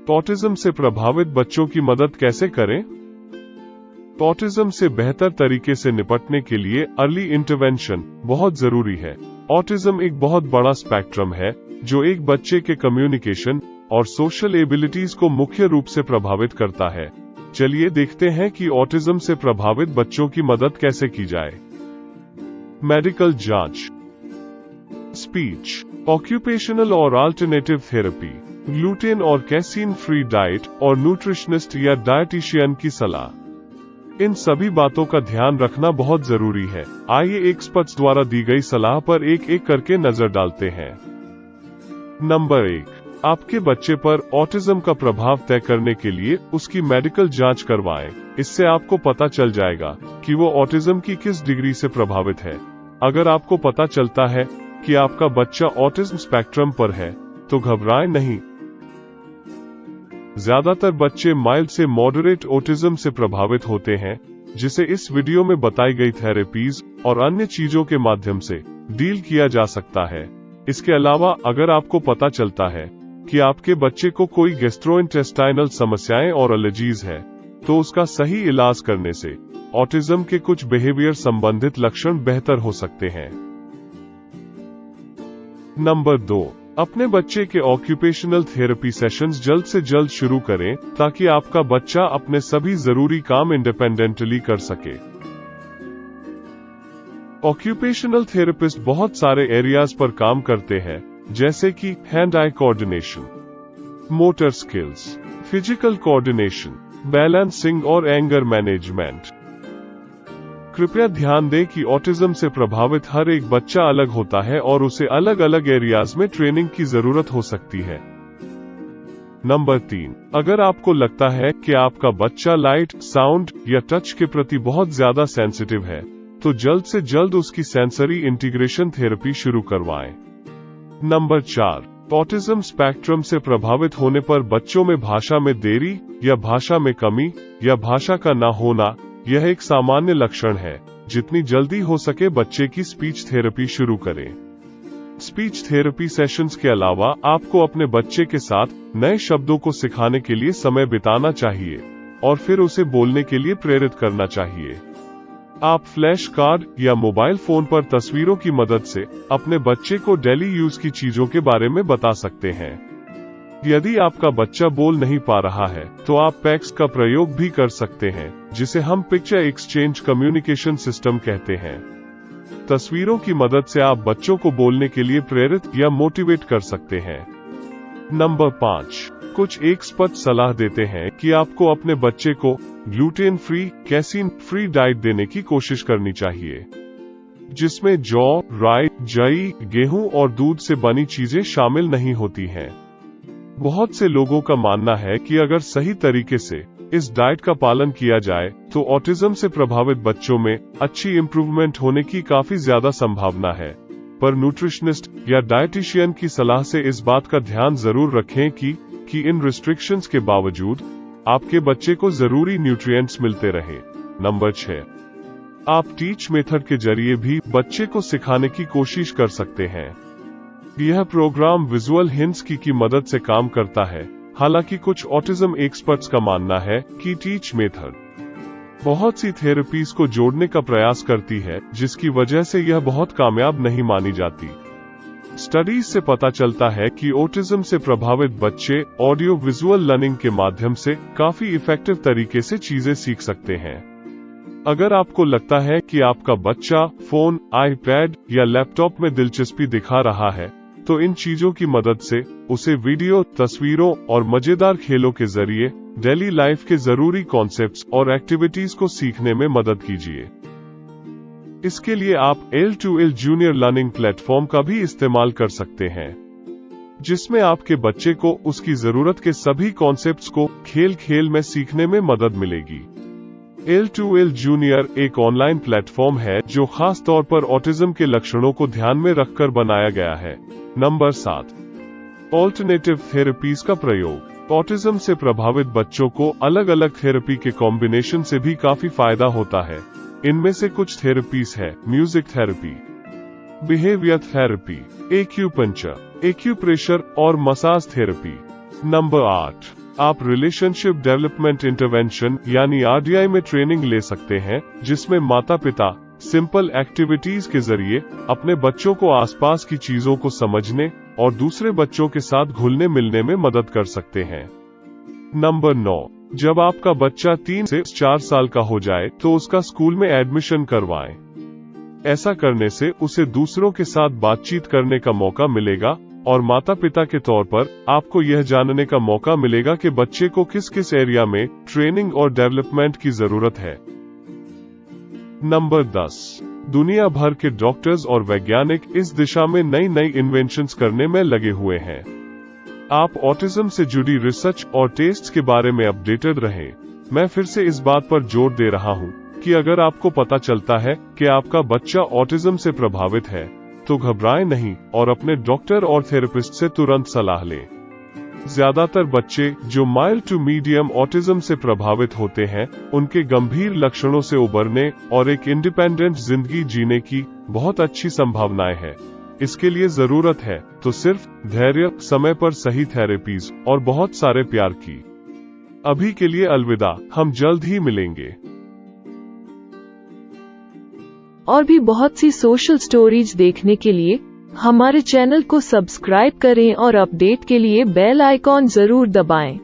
Autism से प्रभावित बच्चों की मदद कैसे करें? ऑटिज्म से बेहतर तरीके से निपटने के लिए अर्ली इंटरवेंशन बहुत जरूरी है। ऑटिज्म एक बहुत बड़ा स्पेक्ट्रम है जो एक बच्चे के कम्युनिकेशन और सोशल एबिलिटीज को मुख्य रूप से प्रभावित करता है। चलिए देखते हैं कि ऑटिज्म से प्रभावित बच्चों की मदद कैसे की जाए। मेडिकल जांच, स्पीच, ऑक्यूपेशनल और अल्टरनेटिव थेरेपी, ग्लूटेन और कैसीन फ्री डाइट और न्यूट्रिशनिस्ट या डायटीशियन की सलाह, इन सभी बातों का ध्यान रखना बहुत जरूरी है। आइए एक्सपर्ट्स द्वारा दी गई सलाह पर एक एक करके नजर डालते हैं। नंबर 1, आपके बच्चे पर ऑटिज्म का प्रभाव तय करने के लिए उसकी मेडिकल जांच करवाएं। इससे आपको पता चल जाएगा कि वो ऑटिज्म की किस डिग्री से प्रभावित है। अगर आपको पता चलता है कि आपका बच्चा ऑटिज्म स्पेक्ट्रम पर है तो घबराएं नहीं। ज्यादातर बच्चे माइल्ड से मॉडरेट ऑटिज्म से प्रभावित होते हैं, जिसे इस वीडियो में बताई गई थेरेपीज और अन्य चीजों के माध्यम से डील किया जा सकता है। इसके अलावा अगर आपको पता चलता है कि आपके बच्चे को कोई गैस्ट्रोइंटेस्टाइनल समस्याएं और एलर्जीज है, तो उसका सही इलाज करने से ऑटिज्म के कुछ बिहेवियर संबंधित लक्षण बेहतर हो सकते हैं। नंबर 2, अपने बच्चे के ऑक्यूपेशनल थेरेपी सेशंस जल्द से जल्द शुरू करें ताकि आपका बच्चा अपने सभी जरूरी काम इंडिपेंडेंटली कर सके। ऑक्यूपेशनल थेरेपिस्ट बहुत सारे एरियाज पर काम करते हैं, जैसे कि hand eye coordination, motor skills, physical coordination, balancing और एंगर मैनेजमेंट। कृपया ध्यान दें कि ऑटिज्म से प्रभावित हर एक बच्चा अलग होता है और उसे अलग अलग एरियाज में ट्रेनिंग की जरूरत हो सकती है। नंबर 3, अगर आपको लगता है कि आपका बच्चा लाइट, साउंड या टच के प्रति बहुत ज्यादा सेंसिटिव है, तो जल्द से जल्द उसकी सेंसरी इंटीग्रेशन थेरेपी शुरू करवाएं। नंबर 4, ऑटिज्म स्पेक्ट्रम से प्रभावित होने पर बच्चों में भाषा में देरी या भाषा में कमी या भाषा का न होना यह एक सामान्य लक्षण है। जितनी जल्दी हो सके बच्चे की स्पीच थेरेपी शुरू करें। स्पीच थेरेपी सेशंस के अलावा आपको अपने बच्चे के साथ नए शब्दों को सिखाने के लिए समय बिताना चाहिए और फिर उसे बोलने के लिए प्रेरित करना चाहिए। आप फ्लैश कार्ड या मोबाइल फोन पर तस्वीरों की मदद से अपने बच्चे को डेली यूज की चीजों के बारे में बता सकते हैं। यदि आपका बच्चा बोल नहीं पा रहा है तो आप पैक्स का प्रयोग भी कर सकते हैं, जिसे हम पिक्चर एक्सचेंज कम्युनिकेशन सिस्टम कहते हैं। तस्वीरों की मदद से आप बच्चों को बोलने के लिए प्रेरित या मोटिवेट कर सकते हैं। नंबर 5, कुछ एक्सपर्ट सलाह देते हैं कि आपको अपने बच्चे को gluten free, casein free diet देने की कोशिश करनी चाहिए, जिसमें जौ, राई, जई, गेहूं और दूध से बनी चीजें शामिल नहीं होती हैं। बहुत से लोगों का मानना है कि अगर सही तरीके से इस डाइट का पालन किया जाए तो ऑटिज्म से प्रभावित बच्चों में अच्छी इंप्रूवमेंट होने की काफी ज्यादा संभावना है। पर न्यूट्रिशनिस्ट या डायटीशियन की सलाह से इस बात का ध्यान जरूर रखें कि इन रिस्ट्रिक्शंस के बावजूद आपके बच्चे को जरूरी न्यूट्रिएंट्स मिलते रहे। नंबर 6, आप टीच मेथड के जरिए भी बच्चे को सिखाने की कोशिश कर सकते हैं। यह प्रोग्राम विजुअल हिंट्स की मदद से काम करता है। हालांकि कुछ ऑटिज्म एक्सपर्ट्स का मानना है कि टीच मेथड बहुत सी थेरेपीज को जोड़ने का प्रयास करती है, जिसकी वजह से यह बहुत कामयाब नहीं मानी जाती। स्टडीज से पता चलता है कि ऑटिज्म से प्रभावित बच्चे ऑडियो विजुअल लर्निंग के माध्यम से काफी इफेक्टिव तरीके से चीजें सीख सकते हैं। अगर आपको लगता है कि आपका बच्चा फोन, आईपैड या लैपटॉप में दिलचस्पी दिखा रहा है, तो इन चीजों की मदद से उसे वीडियो, तस्वीरों और मजेदार खेलों के जरिए डेली लाइफ के जरूरी कॉन्सेप्ट्स और एक्टिविटीज को सीखने में मदद कीजिए। इसके लिए आप L2L जूनियर लर्निंग प्लेटफॉर्म का भी इस्तेमाल कर सकते हैं, जिसमें आपके बच्चे को उसकी जरूरत के सभी कॉन्सेप्ट्स को खेल खेल में सीखने में मदद मिलेगी। L2L जूनियर एक ऑनलाइन प्लेटफॉर्म है जो खास तौर पर ऑटिज्म के लक्षणों को ध्यान में रखकर बनाया गया है। नंबर 7, ऑल्टरनेटिव थेरेपीज का प्रयोग। ऑटिज्म से प्रभावित बच्चों को अलग अलग थेरेपी के कॉम्बिनेशन से भी काफी फायदा होता है। इनमें से कुछ थेरेपीज है music therapy, behaviour therapy, acupuncture, acupressure और मसाज थेरेपी। नंबर 8, आप रिलेशनशिप डेवलपमेंट इंटरवेंशन यानी RDI में ट्रेनिंग ले सकते हैं, जिसमें माता पिता सिंपल एक्टिविटीज के जरिए अपने बच्चों को आसपास की चीजों को समझने और दूसरे बच्चों के साथ घुलने मिलने में मदद कर सकते हैं। नंबर 9, जब आपका बच्चा 3 से 4 साल का हो जाए तो उसका स्कूल में एडमिशन करवाएं। ऐसा करने से उसे दूसरों के साथ बातचीत करने का मौका मिलेगा और माता पिता के तौर पर आपको यह जानने का मौका मिलेगा कि बच्चे को किस किस एरिया में ट्रेनिंग और डेवलपमेंट की जरूरत है। नंबर 10, दुनिया भर के डॉक्टर्स और वैज्ञानिक इस दिशा में नई नई इन्वेंशंस करने में लगे हुए हैं। आप ऑटिज्म से जुड़ी रिसर्च और टेस्ट्स के बारे में अपडेटेड रहें। मैं फिर से इस बात पर जोर दे रहा हूं कि अगर आपको पता चलता है कि आपका बच्चा ऑटिज्म से प्रभावित है तो घबराएं नहीं और अपने डॉक्टर और थेरेपिस्ट से तुरंत सलाह लें। ज्यादातर बच्चे जो माइल्ड टू मीडियम ऑटिज्म से प्रभावित होते हैं, उनके गंभीर लक्षणों से उबरने और एक इंडिपेंडेंट जिंदगी जीने की बहुत अच्छी संभावनाएं हैं। इसके लिए जरूरत है तो सिर्फ धैर्य, समय पर सही थेरेपीज और बहुत सारे प्यार की। अभी के लिए अलविदा, हम जल्द ही मिलेंगे। और भी बहुत सी सोशल स्टोरीज देखने के लिए हमारे चैनल को सब्सक्राइब करें और अपडेट के लिए बेल आइकॉन जरूर दबाएं।